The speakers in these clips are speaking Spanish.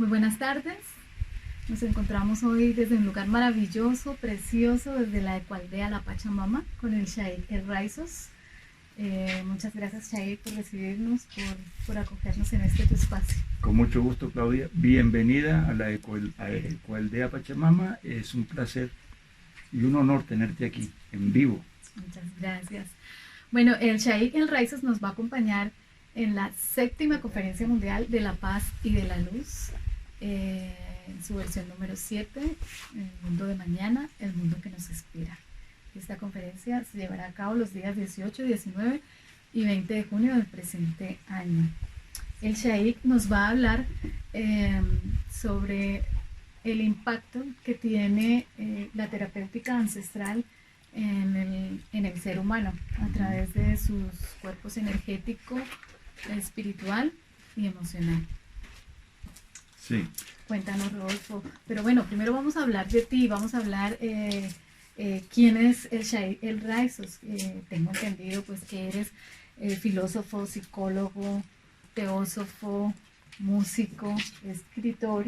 Muy buenas tardes. Nos encontramos hoy desde un lugar maravilloso, precioso, desde la Ecoaldea La Pachamama, con el Shaikh El Raisos. Muchas gracias, Shaikh, por recibirnos, por acogernos en este tu espacio. Con mucho gusto, Claudia. Bienvenida a la Ecoaldea Pachamama. Es un placer y un honor tenerte aquí, en vivo. Muchas gracias. Bueno, el Shaikh El Raisos nos va a acompañar en la 7ª Conferencia Mundial de la Paz y de la Luz, en su versión número 7, El Mundo de Mañana, el mundo que nos inspira. Esta conferencia se llevará a cabo los días 18, 19 y 20 de junio del presente año. El Shaikh nos va a hablar sobre el impacto que tiene la terapéutica ancestral en el ser humano a través de sus cuerpos energético, espiritual y emocional. Sí. Cuéntanos, Rodolfo. Pero bueno, primero vamos a hablar de ti, vamos a hablar quién es el Shaikh El Raisos. Tengo entendido pues que eres filósofo, psicólogo, teósofo, músico, escritor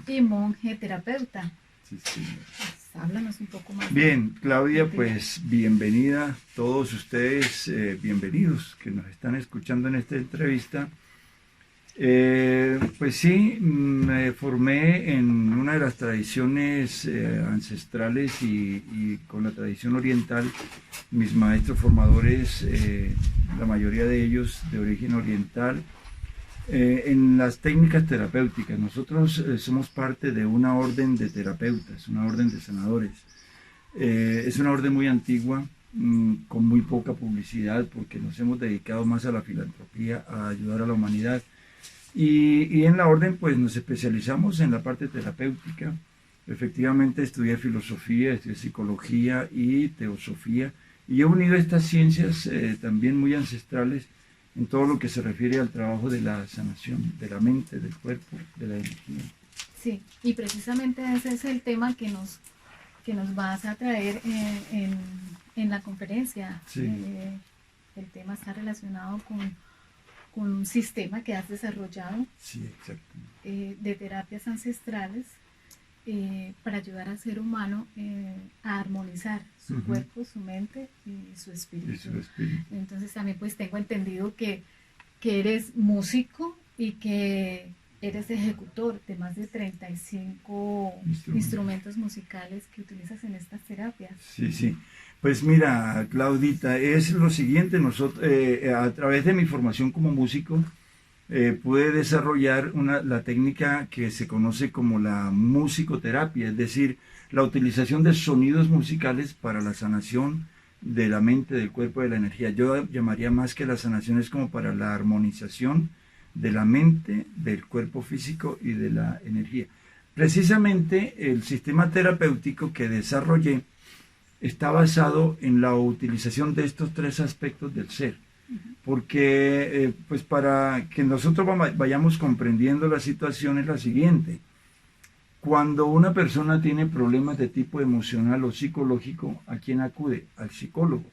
y monje terapeuta. Sí, sí. Pues, háblanos un poco más. Bien, Claudia, pues bienvenida todos ustedes, bienvenidos que nos están escuchando en esta entrevista. Pues sí, me formé en una de las tradiciones ancestrales y con la tradición oriental. Mis maestros formadores, la mayoría de ellos de origen oriental, en las técnicas terapéuticas. Nosotros somos parte de una orden de terapeutas, una orden de sanadores. Es una orden muy antigua, con muy poca publicidad, porque nos hemos dedicado más a la filantropía, a ayudar a la humanidad. Y en la orden pues nos especializamos en la parte terapéutica. Efectivamente estudié filosofía, estudié psicología y teosofía, y he unido estas ciencias también muy ancestrales en todo lo que se refiere al trabajo de la sanación, de la mente, del cuerpo, de la energía. Sí, y precisamente ese es el tema que nos vas a traer en la conferencia. Sí. El tema está relacionado con un sistema que has desarrollado, Sí, exacto. De terapias ancestrales para ayudar al ser humano a armonizar su cuerpo, su mente y su espíritu. Y su espíritu. Entonces también pues tengo entendido que eres músico y que eres ejecutor de más de 35 instrumentos musicales que utilizas en estas terapias. Sí, sí. Pues mira, Claudita, es lo siguiente, nosotros, a través de mi formación como músico, pude desarrollar la técnica que se conoce como la musicoterapia, es decir, la utilización de sonidos musicales para la sanación de la mente, del cuerpo, de la energía. Yo llamaría más que la sanación es como para la armonización de la mente, del cuerpo físico y de la energía. Precisamente el sistema terapéutico que desarrollé está basado en la utilización de estos 3 aspectos del ser, porque pues para que nosotros vayamos comprendiendo la situación es la siguiente. Cuando una persona tiene problemas de tipo emocional o psicológico, ¿a quién acude? Al psicólogo.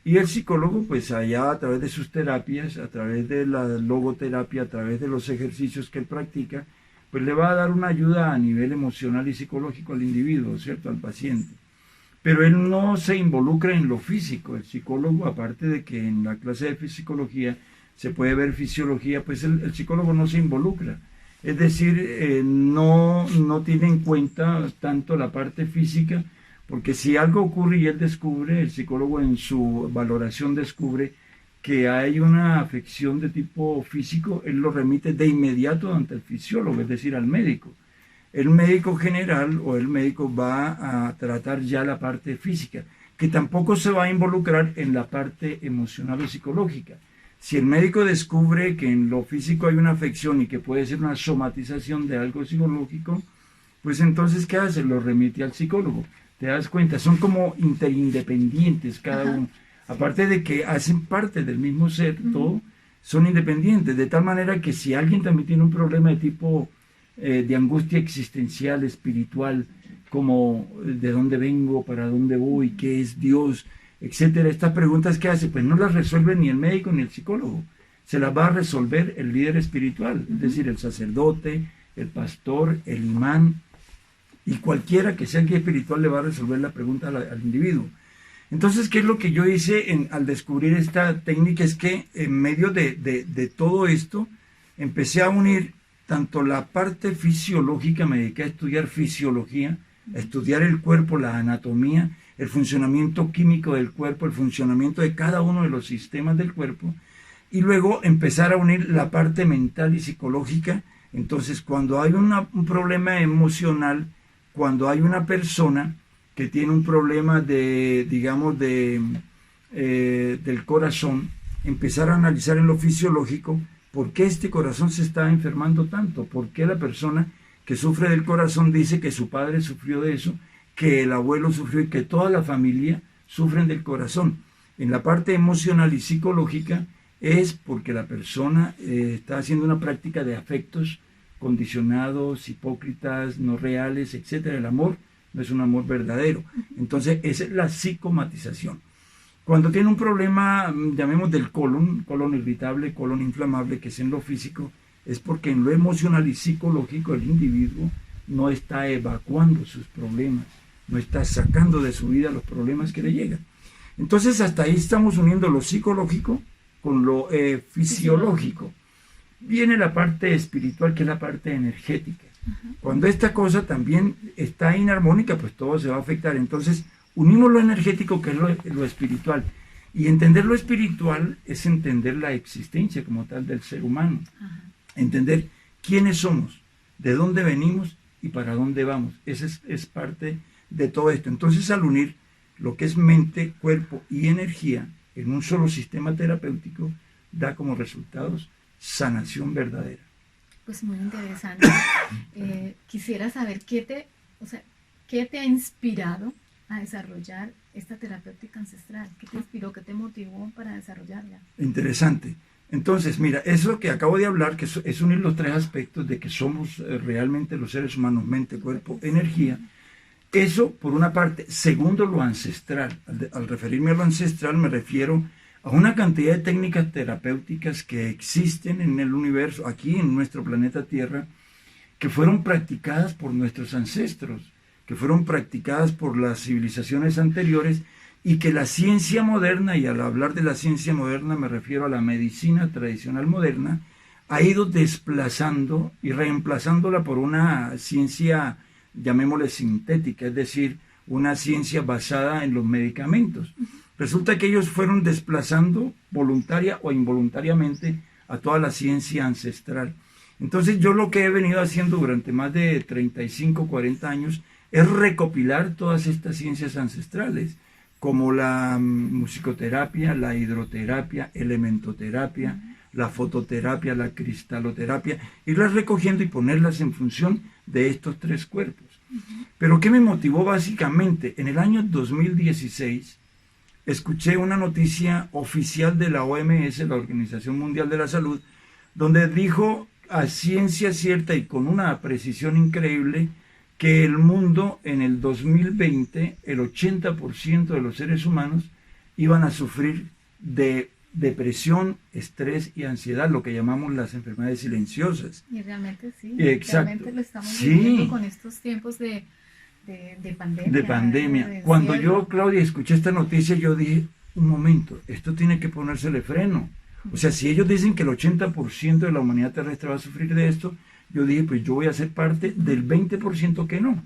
Y el psicólogo, pues allá a través de sus terapias, a través de la logoterapia, a través de los ejercicios que él practica, pues le va a dar una ayuda a nivel emocional y psicológico al individuo, ¿cierto? Al paciente. Pero él no se involucra en lo físico. El psicólogo, aparte de que en la clase de psicología se puede ver fisiología, pues el psicólogo no se involucra. Es decir, no tiene en cuenta tanto la parte física, porque si algo ocurre y él descubre, el psicólogo en su valoración descubre que hay una afección de tipo físico, él lo remite de inmediato ante el fisiólogo, es decir, al médico. El médico general o el médico va a tratar ya la parte física, que tampoco se va a involucrar en la parte emocional o psicológica. Si el médico descubre que en lo físico hay una afección y que puede ser una somatización de algo psicológico, pues entonces, ¿qué hace? Lo remite al psicólogo. ¿Te das cuenta? Son como independientes cada uno. Aparte de que hacen parte del mismo ser, todo, son independientes. De tal manera que si alguien también tiene un problema de tipo de angustia existencial, espiritual, como de dónde vengo, para dónde voy, qué es Dios, etcétera, estas preguntas que hace, pues no las resuelve ni el médico ni el psicólogo, se las va a resolver el líder espiritual, es decir, el sacerdote, el pastor, el imán, y cualquiera que sea guía espiritual le va a resolver la pregunta al individuo. Entonces, ¿qué es lo que yo hice al descubrir esta técnica? Es que en medio de todo esto, empecé a unir tanto la parte fisiológica, me dediqué a estudiar fisiología, a estudiar el cuerpo, la anatomía, el funcionamiento químico del cuerpo, el funcionamiento de cada uno de los sistemas del cuerpo, y luego empezar a unir la parte mental y psicológica. Entonces, cuando hay un problema emocional, cuando hay una persona que tiene un problema digamos, del corazón, empezar a analizar en lo fisiológico por qué este corazón se está enfermando tanto, por qué la persona que sufre del corazón dice que su padre sufrió de eso, que el abuelo sufrió y que toda la familia sufren del corazón. En la parte emocional y psicológica es porque la persona está haciendo una práctica de afectos condicionados, hipócritas, no reales, etcétera. El amor no es un amor verdadero. Entonces, esa es la psicomatización. Cuando tiene un problema, llamemos del colon irritable, colon inflamable, que es en lo físico, es porque en lo emocional y psicológico el individuo no está evacuando sus problemas, no está sacando de su vida los problemas que le llegan. Entonces, hasta ahí estamos uniendo lo psicológico con lo fisiológico. Viene la parte espiritual, que es la parte energética. Cuando esta cosa también está inarmónica, pues todo se va a afectar. Entonces, unimos lo energético, que es lo espiritual. Y entender lo espiritual es entender la existencia como tal del ser humano. Entender quiénes somos, de dónde venimos y para dónde vamos. Esa es parte de todo esto. Entonces, al unir lo que es mente, cuerpo y energía en un solo sistema terapéutico, da como resultados sanación verdadera. Pues muy interesante. Quisiera saber qué te ha inspirado a desarrollar esta terapéutica ancestral. ¿Qué te inspiró, qué te motivó para desarrollarla? Interesante. Entonces, mira, eso que acabo de hablar, que es unir los tres aspectos de que somos realmente los seres humanos, mente, cuerpo, energía. Eso, por una parte. Segundo, lo ancestral. Al referirme a lo ancestral, me refiero a una cantidad de técnicas terapéuticas que existen en el universo, aquí en nuestro planeta Tierra, que fueron practicadas por nuestros ancestros, que fueron practicadas por las civilizaciones anteriores, y que la ciencia moderna, y al hablar de la ciencia moderna me refiero a la medicina tradicional moderna, ha ido desplazando y reemplazándola por una ciencia, llamémosle sintética, es decir, una ciencia basada en los medicamentos. Resulta que ellos fueron desplazando voluntaria o involuntariamente a toda la ciencia ancestral. Entonces yo lo que he venido haciendo durante más de 35, 40 años es recopilar todas estas ciencias ancestrales, como la musicoterapia, la hidroterapia, elementoterapia, la fototerapia, la cristaloterapia, irlas recogiendo y ponerlas en función de estos tres cuerpos. Pero ¿qué me motivó básicamente? En el año 2016 escuché una noticia oficial de la OMS, la Organización Mundial de la Salud, donde dijo a ciencia cierta y con una precisión increíble que el mundo en el 2020, el 80% de los seres humanos iban a sufrir de depresión, estrés y ansiedad, lo que llamamos las enfermedades silenciosas. Y realmente sí, exacto. Realmente lo estamos viviendo con estos tiempos de pandemia. De pandemia. Cuando yo, Claudia, escuché esta noticia, yo dije, un momento, esto tiene que ponérsele freno. O sea, si ellos dicen que el 80% de la humanidad terrestre va a sufrir de esto, yo dije, pues yo voy a ser parte del 20% que no.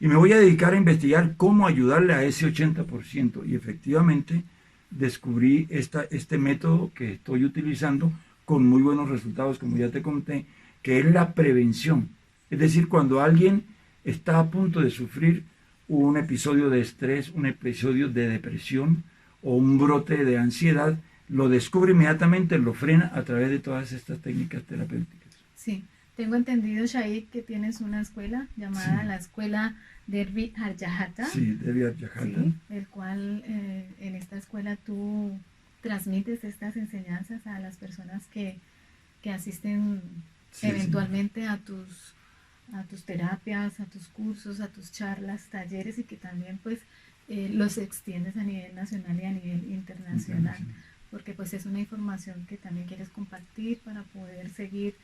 Y me voy a dedicar a investigar cómo ayudarle a ese 80%. Y efectivamente descubrí este método que estoy utilizando con muy buenos resultados, como ya te conté, que es la prevención. Es decir, cuando alguien está a punto de sufrir un episodio de estrés, un episodio de depresión o un brote de ansiedad, lo descubre inmediatamente, lo frena a través de todas estas técnicas terapéuticas. Sí, tengo entendido, Shahid, que tienes una escuela llamada la Escuela Derby Arjahata. Sí, Derby Arjahata. Sí, el cual en esta escuela tú transmites estas enseñanzas a las personas que asisten eventualmente a tus terapias, a tus cursos, a tus charlas, talleres, y que también pues los extiendes a nivel nacional y a nivel internacional, porque pues es una información que también quieres compartir para poder seguir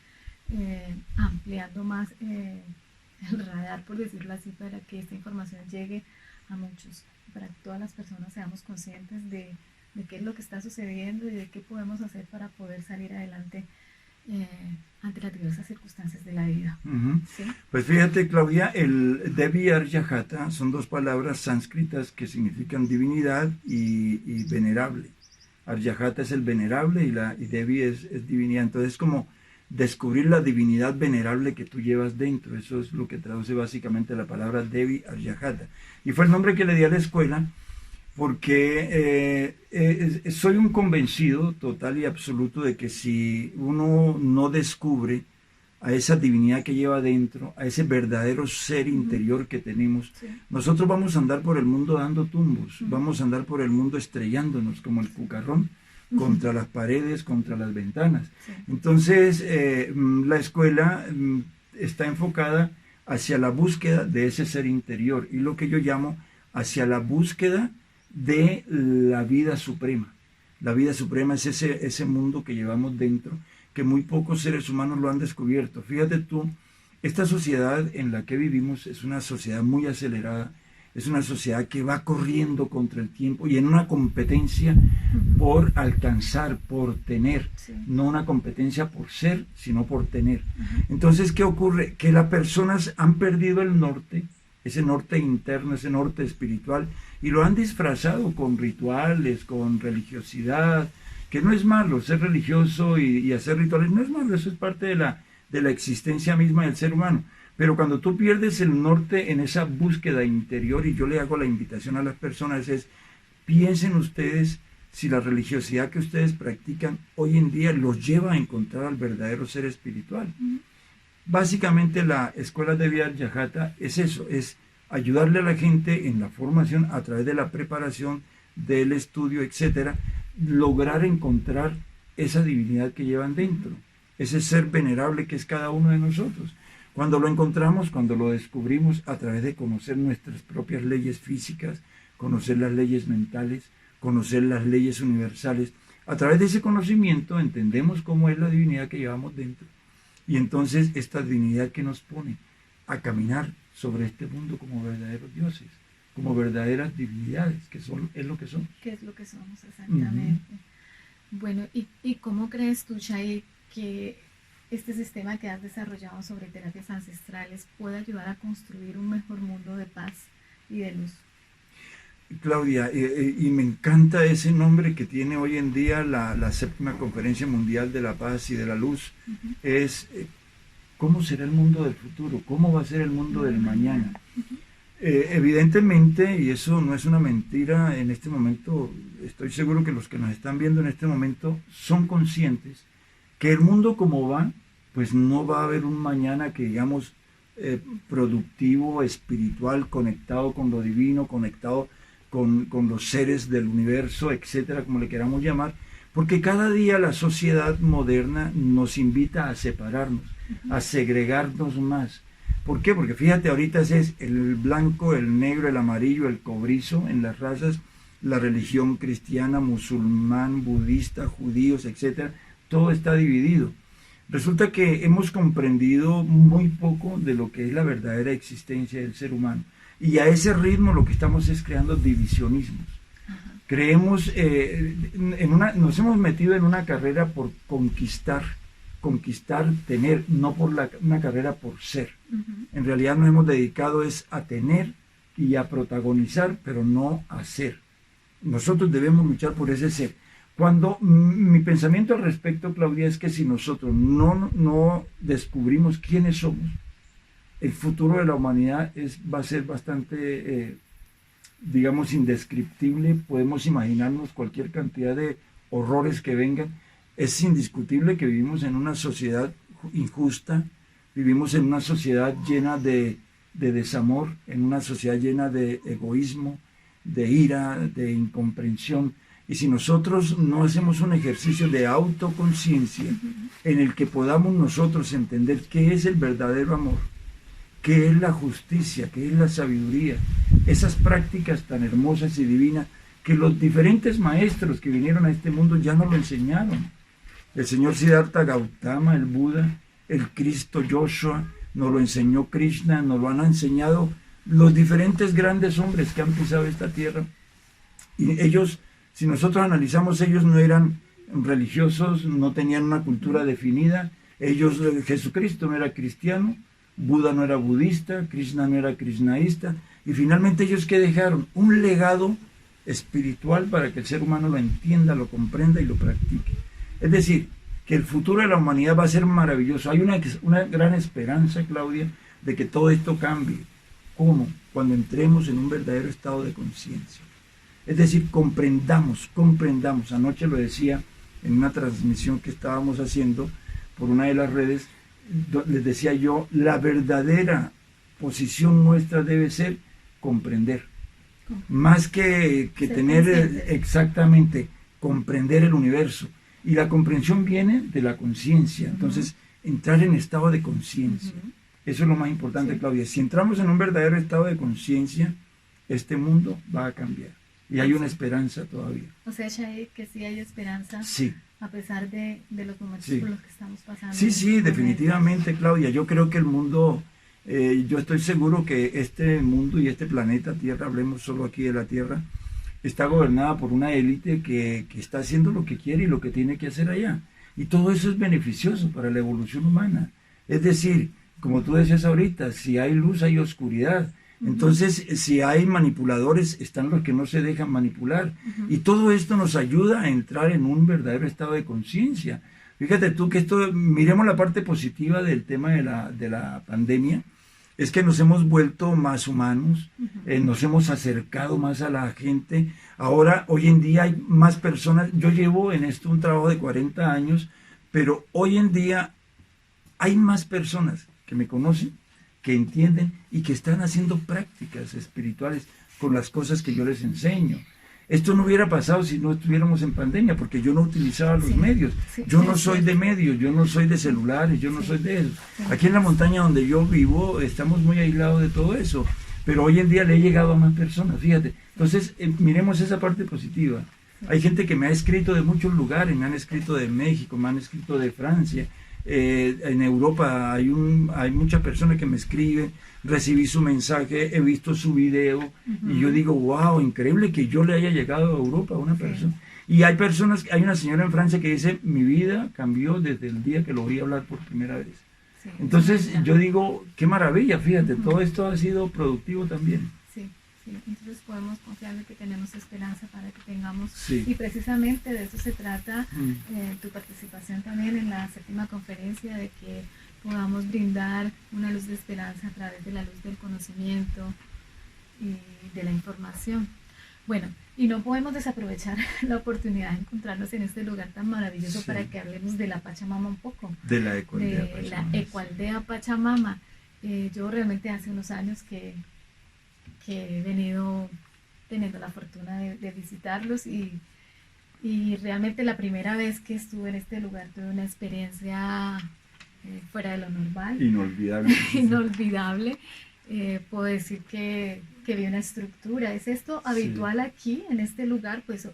ampliando más el radar, por decirlo así, para que esta información llegue a muchos, para que todas las personas seamos conscientes de qué es lo que está sucediendo y de qué podemos hacer para poder salir adelante ante las diversas circunstancias de la vida. ¿Sí? Pues fíjate, Claudia, el Devi Arjahata son dos palabras sánscritas que significan divinidad y venerable. Arjahata es el venerable y Devi es divinidad. Entonces es como descubrir la divinidad venerable que tú llevas dentro. Eso es lo que traduce básicamente la palabra Devi Arjahata. Y fue el nombre que le di a la escuela porque soy un convencido total y absoluto de que si uno no descubre a esa divinidad que lleva dentro, a ese verdadero ser interior que tenemos, Sí. nosotros vamos a andar por el mundo dando tumbos, vamos a andar por el mundo estrellándonos como el cucarrón contra las paredes, contra las ventanas. Sí. Entonces, la escuela está enfocada hacia la búsqueda de ese ser interior y lo que yo llamo hacia la búsqueda de la vida suprema. La vida suprema es ese mundo que llevamos dentro, que muy pocos seres humanos lo han descubierto. Fíjate tú, esta sociedad en la que vivimos es una sociedad muy acelerada, es una sociedad que va corriendo contra el tiempo y en una competencia por alcanzar, por tener, Sí. no una competencia por ser, sino por tener. Entonces, ¿qué ocurre? Que las personas han perdido el norte, ese norte interno, ese norte espiritual, y lo han disfrazado con rituales, con religiosidad, que no es malo ser religioso y hacer rituales, no es malo, eso es parte de la existencia misma del ser humano. Pero cuando tú pierdes el norte en esa búsqueda interior, y yo le hago la invitación a las personas, es piensen ustedes si la religiosidad que ustedes practican hoy en día los lleva a encontrar al verdadero ser espiritual. Básicamente la escuela de Devi Arjahata es eso, es ayudarle a la gente en la formación a través de la preparación, del estudio, etcétera, lograr encontrar esa divinidad que llevan dentro, ese ser venerable que es cada uno de nosotros. Cuando lo encontramos, cuando lo descubrimos a través de conocer nuestras propias leyes físicas, conocer las leyes mentales, conocer las leyes universales, a través de ese conocimiento entendemos cómo es la divinidad que llevamos dentro. Y entonces esta divinidad que nos pone a caminar sobre este mundo como verdaderos dioses, como verdaderas divinidades, que es lo que son. ¿Qué es lo que somos exactamente? Bueno, ¿y cómo crees tú, Chay, que este sistema que has desarrollado sobre terapias ancestrales puede ayudar a construir un mejor mundo de paz y de luz? Claudia, y me encanta ese nombre que tiene hoy en día la séptima Conferencia Mundial de la Paz y de la Luz, es ¿cómo será el mundo del futuro? ¿Cómo va a ser el mundo del mañana? Evidentemente, y eso no es una mentira, en este momento estoy seguro que los que nos están viendo en este momento son conscientes que el mundo como va, pues no va a haber un mañana que digamos productivo, espiritual, conectado con lo divino, conectado con los seres del universo, etcétera, como le queramos llamar, porque cada día la sociedad moderna nos invita a separarnos, a segregarnos más. ¿Por qué? Porque fíjate, ahorita es el blanco, el negro, el amarillo, el cobrizo en las razas, la religión cristiana, musulmán, budista, judíos, etcétera, todo está dividido. Resulta que hemos comprendido muy poco de lo que es la verdadera existencia del ser humano. Y a ese ritmo lo que estamos es creando divisionismos. Creemos, nos hemos metido en una carrera por conquistar, tener, no por una carrera por ser. En realidad nos hemos dedicado es a tener y a protagonizar, pero no a ser. Nosotros debemos luchar por ese ser. Cuando mi pensamiento al respecto, Claudia, es que si nosotros no descubrimos quiénes somos, el futuro de la humanidad va a ser bastante, digamos, indescriptible. Podemos imaginarnos cualquier cantidad de horrores que vengan. Es indiscutible que vivimos en una sociedad injusta, vivimos en una sociedad llena de desamor, en una sociedad llena de egoísmo, de ira, de incomprensión. Y si nosotros no hacemos un ejercicio de autoconciencia en el que podamos nosotros entender qué es el verdadero amor, qué es la justicia, qué es la sabiduría, esas prácticas tan hermosas y divinas que los diferentes maestros que vinieron a este mundo ya nos lo enseñaron. El señor Siddhartha Gautama, el Buda, el Cristo Joshua, nos lo enseñó Krishna, nos lo han enseñado los diferentes grandes hombres que han pisado esta tierra. Y ellos, si nosotros analizamos, ellos no eran religiosos, no tenían una cultura definida. Ellos, Jesucristo no era cristiano, Buda no era budista, Krishna no era krishnaísta. Y finalmente ellos, ¿qué dejaron? Un legado espiritual para que el ser humano lo entienda, lo comprenda y lo practique. Es decir, que el futuro de la humanidad va a ser maravilloso. Hay una gran esperanza, Claudia, de que todo esto cambie. ¿Cómo? Cuando entremos en un verdadero estado de conciencia. Es decir, comprendamos. Anoche lo decía en una transmisión que estábamos haciendo por una de las redes, les decía yo, la verdadera posición nuestra debe ser comprender. Más que tener exactamente, comprender el universo. Y la comprensión viene de la conciencia. Entonces, entrar en estado de conciencia. Eso es lo más importante, sí. Claudia. Si entramos en un verdadero estado de conciencia, este mundo va a cambiar. Y hay una esperanza todavía. O sea, Shai, que sí hay esperanza, sí, a pesar de los momentos sí. por los que estamos pasando. Sí, definitivamente, Claudia. Yo creo que el mundo, yo estoy seguro que este mundo y este planeta Tierra, hablemos solo aquí de la Tierra, está gobernada por una élite que está haciendo lo que quiere y lo que tiene que hacer allá. Y todo eso es beneficioso para la evolución humana. Es decir, como tú decías ahorita, si hay luz hay oscuridad. Entonces, si hay manipuladores, están los que no se dejan manipular. Y todo esto nos ayuda a entrar en un verdadero estado de conciencia. Fíjate tú que miremos la parte positiva del tema de la pandemia, es que nos hemos vuelto más humanos, nos hemos acercado más a la gente. Ahora, hoy en día hay más personas. Yo llevo en esto un trabajo de 40 años, pero hoy en día hay más personas que me conocen, que entienden y que están haciendo prácticas espirituales con las cosas que yo les enseño. Esto no hubiera pasado si no estuviéramos en pandemia, porque yo no utilizaba los medios. Yo no soy de medios, yo no soy de celulares, yo no soy de eso. Aquí en la montaña donde yo vivo estamos muy aislados de todo eso, pero hoy en día le he llegado a más personas, fíjate. Entonces, miremos esa parte positiva. Hay gente que me ha escrito de muchos lugares, me han escrito de México, me han escrito de Francia. En Europa hay muchas personas que me escriben, recibí su mensaje, he visto su video y yo digo, wow, increíble que yo le haya llegado a Europa a una persona. Y hay una señora en Francia que dice, mi vida cambió desde el día que lo oí hablar por primera vez. Entonces yo digo, qué maravilla, fíjate, todo esto ha sido productivo también. Sí, entonces podemos confiar en que tenemos esperanza para que tengamos, y precisamente de eso se trata tu participación también en la 7ª conferencia, de que podamos brindar una luz de esperanza a través de la luz del conocimiento y de la información. Bueno, y no podemos desaprovechar la oportunidad de encontrarnos en este lugar tan maravilloso para que hablemos de la Pachamama un poco. De la Ecoaldea Pachamama. La Ecoaldea Pachamama. Yo realmente hace unos años que he venido teniendo la fortuna de visitarlos y realmente la primera vez que estuve en este lugar tuve una experiencia fuera de lo normal. Inolvidable. Inolvidable. Puedo decir que vi una estructura. ¿Es esto habitual aquí, en este lugar? Pues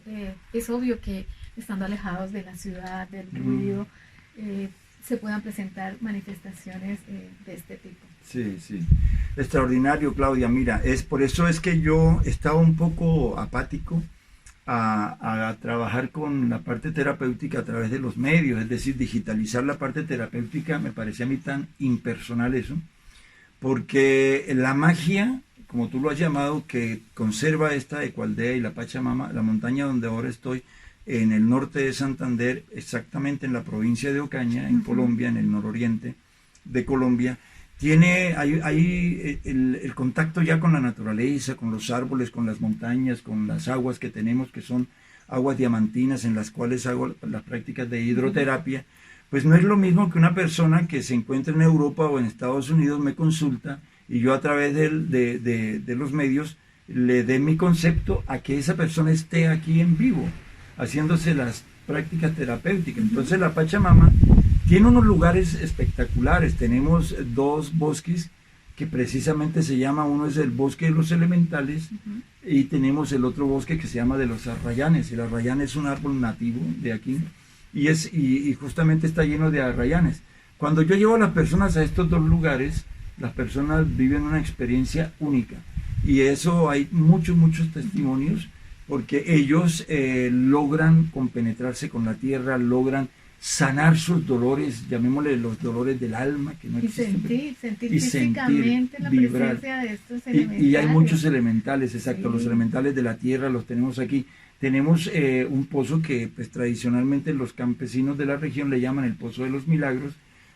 es obvio que estando alejados de la ciudad, del ruido, se puedan presentar manifestaciones de este tipo. Sí. Extraordinario, Claudia. Mira, por eso es que yo estaba un poco apático a trabajar con la parte terapéutica a través de los medios, es decir, digitalizar la parte terapéutica me parecía a mí tan impersonal eso, porque la magia, como tú lo has llamado, que conserva esta Ecoaldea y la Pachamama, la montaña donde ahora estoy, en el norte de Santander, exactamente en la provincia de Ocaña, en Colombia, en el nororiente de Colombia, tiene ahí el contacto ya con la naturaleza, con los árboles, con las montañas, con las aguas que tenemos, que son aguas diamantinas en las cuales hago las prácticas de hidroterapia. Pues no es lo mismo que una persona que se encuentra en Europa o en Estados Unidos me consulta y yo a través de los medios le dé mi concepto a que esa persona esté aquí en vivo, haciéndose las prácticas terapéuticas. Entonces la Pachamama tiene unos lugares espectaculares. Tenemos 2 bosques que precisamente se llama, uno es el bosque de los elementales y tenemos el otro bosque que se llama de los arrayanes. El arrayán es un árbol nativo de aquí y justamente está lleno de arrayanes. Cuando yo llevo a las personas a estos dos lugares, las personas viven una experiencia única. Y eso hay muchos testimonios, porque ellos logran compenetrarse con la tierra, logran sanar sus dolores, llamémosle los dolores del alma, que no existen. Sentir físicamente la vibrar. presencia de estos elementales. Y hay muchos elementales, exacto, Sí. los elementales de la tierra los tenemos aquí. Tenemos un pozo que pues, tradicionalmente los campesinos de la región le llaman el Pozo de los Milagros,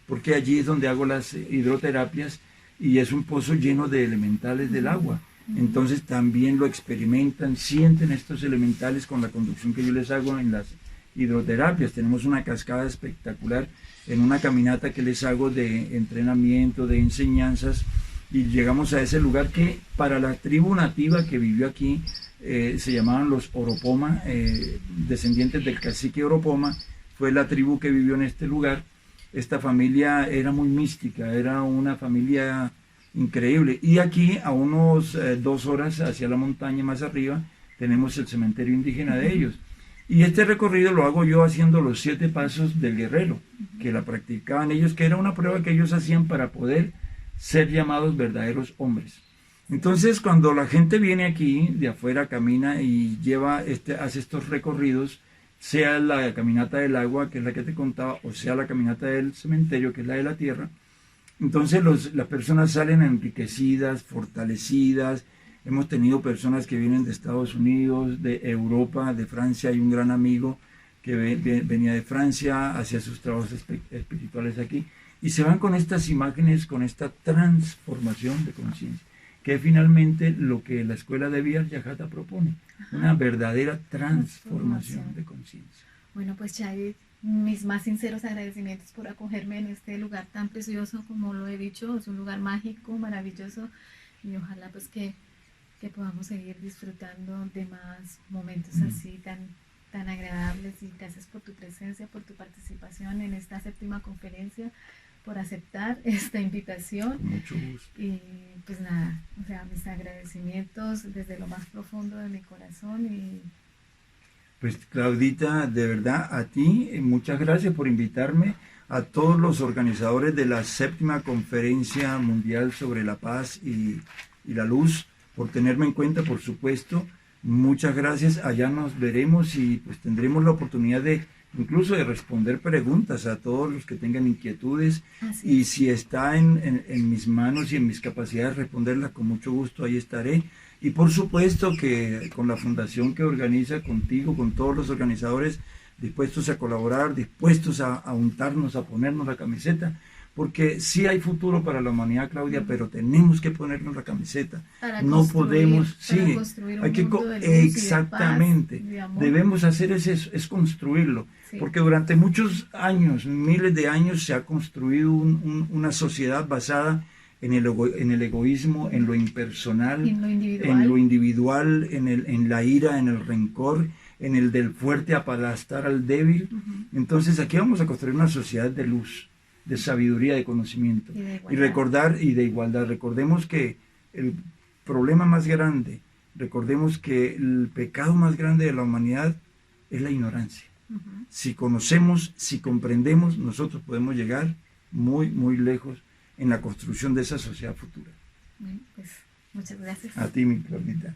porque allí es donde hago las hidroterapias y es un pozo lleno de elementales del agua. Entonces también lo experimentan, sienten estos elementales con la conducción que yo les hago en las hidroterapias. Tenemos una cascada espectacular en una caminata que les hago de entrenamiento, de enseñanzas, y llegamos a ese lugar que para la tribu nativa que vivió aquí se llamaban los Oropoma, descendientes del cacique Oropoma, fue la tribu que vivió en este lugar. Esta familia era muy mística, era una familia increíble. Y aquí, a unos 2 horas hacia la montaña más arriba, tenemos el cementerio indígena de ellos. Y este recorrido lo hago yo haciendo los 7 pasos del guerrero, que la practicaban ellos, que era una prueba que ellos hacían para poder ser llamados verdaderos hombres. Entonces, cuando la gente viene aquí, de afuera, camina y hace estos recorridos, sea la caminata del agua, que es la que te contaba, o sea la caminata del cementerio, que es la de la tierra, entonces las personas salen enriquecidas, fortalecidas. Hemos tenido personas que vienen de Estados Unidos, de Europa, de Francia. Hay un gran amigo que venía de Francia, hacía sus trabajos espirituales aquí, y se van con estas imágenes, con esta transformación de conciencia, que es finalmente lo que la escuela de Villa Yajata propone, una verdadera transformación de conciencia. Bueno, pues Chay, mis más sinceros agradecimientos por acogerme en este lugar tan precioso, como lo he dicho, es un lugar mágico, maravilloso, y ojalá pues que podamos seguir disfrutando de más momentos así tan agradables. Y gracias por tu presencia, por tu participación en esta 7ª conferencia, por aceptar esta invitación. Con mucho gusto. Y pues nada, o sea, mis agradecimientos desde lo más profundo de mi corazón. Y pues Claudita, de verdad a ti, muchas gracias por invitarme, a todos los organizadores de la 7ª Conferencia Mundial sobre la Paz y la Luz, por tenerme en cuenta, por supuesto. Muchas gracias, allá nos veremos y pues tendremos la oportunidad incluso de responder preguntas a todos los que tengan inquietudes. Y si está en mis manos y en mis capacidades responderlas, con mucho gusto ahí estaré. Y por supuesto que con la fundación que organiza, contigo, con todos los organizadores dispuestos a colaborar, dispuestos a untarnos, a ponernos la camiseta, porque sí hay futuro para la humanidad, Claudia, pero tenemos que ponernos la camiseta. No podemos, sí, hay que exactamente, debemos hacer eso, es construirlo, porque durante muchos años, miles de años, se ha construido una sociedad basada en el egoísmo, en lo impersonal, en lo individual, en la ira, en el rencor, en el del fuerte aplastar al débil. Entonces aquí vamos a construir una sociedad de luz, de sabiduría, de conocimiento y recordar, y de igualdad. Recordemos que el problema más grande, recordemos que el pecado más grande de la humanidad es la ignorancia. Si conocemos, si comprendemos, nosotros podemos llegar muy lejos en la construcción de esa sociedad futura. Bueno, pues muchas gracias. A ti, mi Claudita.